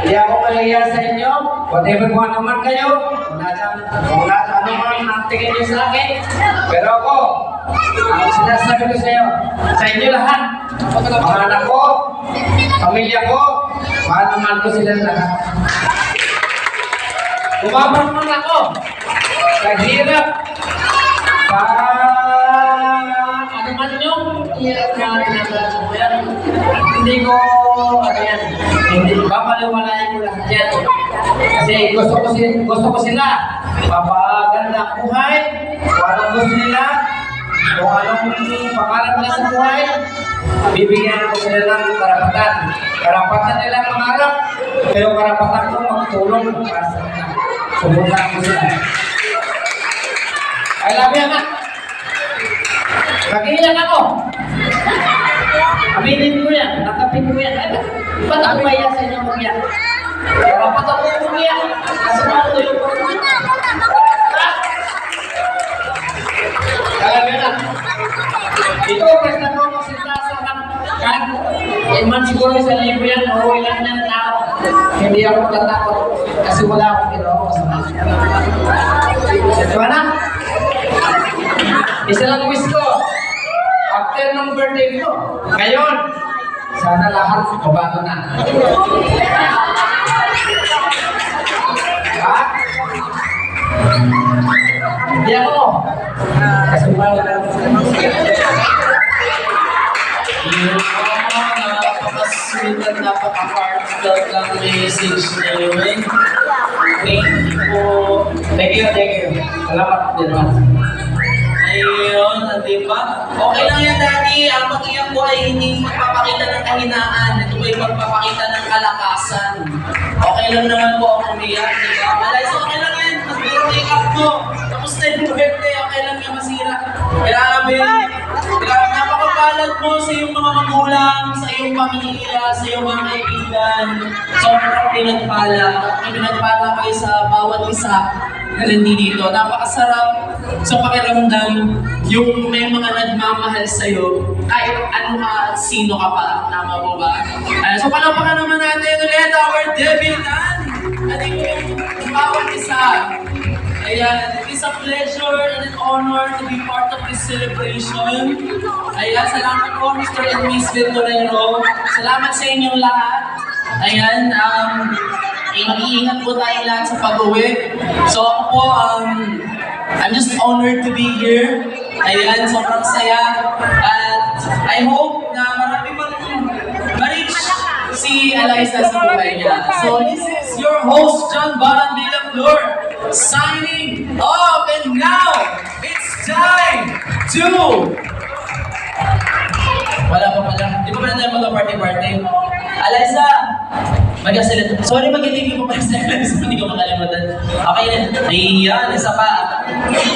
Hindi ako mahiya sa inyo. Whatever kung ano man kayo, kung ano man ang tingin nyo sa akin. Pero ako, ang sinasabi ko sa inyo lahat, mga anak ko, pamilya ko, mahal na mahal ko sila lahat. Umabang man ako, naghirap, ano man yung hirap na tinatalasan ko yan. Hindi ko, hindi, papaliwalain ko lahat yan. Kasi gusto ko sila, mapaganda ang buhay, kung anong gusto nila, kung anong pangarap nila sa buhay, bibigyan ko sila ng karapatan. Karapatan nila mangarap, pero karapatan ko magtulong para sa kanila. Subukan ko sila. I love you, anak. Nakiiyak ako. Aminin ko yan. Nakapin ko yan. Ba't ako maya sa inyo mag-iyak? Karapatan ko mag-iyak. Kasi ano yung alam yun na. Ito, kasi na ko magsita sa kan. Man siguro sa libo yan, o ilan ng tao. Hindi ako matatakot. Kasi wala akong ginawa masama. Diba na? Isa lang wish ko. After ng birthday ko, ngayon, sana lahat mabago na. Ha? Hindi ako. Kasi wala na. Napaka-sweet at napaka-heartfelt ng message niyo. Thank you. Salamat din, Ma. Ayun, di ba? Okay lang yan, Daddy. Ang pag-iyak ko ay hindi magpapakita ng kahinaan. Ito ay magpapakita ng kalakasan. Okay lang naman po ako umiyak, di ba? Malay, so okay lang yan. Mag-make up mo. Tapos na yung birthday, okay lang yan masira. Grabe. Napakapalad mo sa iyong mga magulang, sa iyong pamilya, sa iyong mga kaibigan. Sobrang pinagpala kayo sa bawat isa na nandito. Napakasarap sa pakiramdam yung may mga nagmamahal sa'yo kahit ano ka, sino ka pa. Tama mo ba? So palapakan naman natin ulit our debutant. At yung bawat isa. Ayan, it is a pleasure and an honor to be part of this celebration. Ayan, salamat po Mr. and Miss Venturero. Salamat sa inyong lahat. Ayan, mag-iingat po tayo lahat sa pag-uwi. So ako po, I'm just honored to be here. Ayan, sobrang saya. At I hope na marami pang ma-reach si Eliza sa buhay niya. So this is your host, John Baran Villaflor, signing off. And now, it's time to... Wala pa pala. Di ba pala tayo mag-party-party? Eliza! Sorry, mag-ibigay ko pa sa Eliza. Hindi ko makalimutan. Okay na. Ayan, isa pa.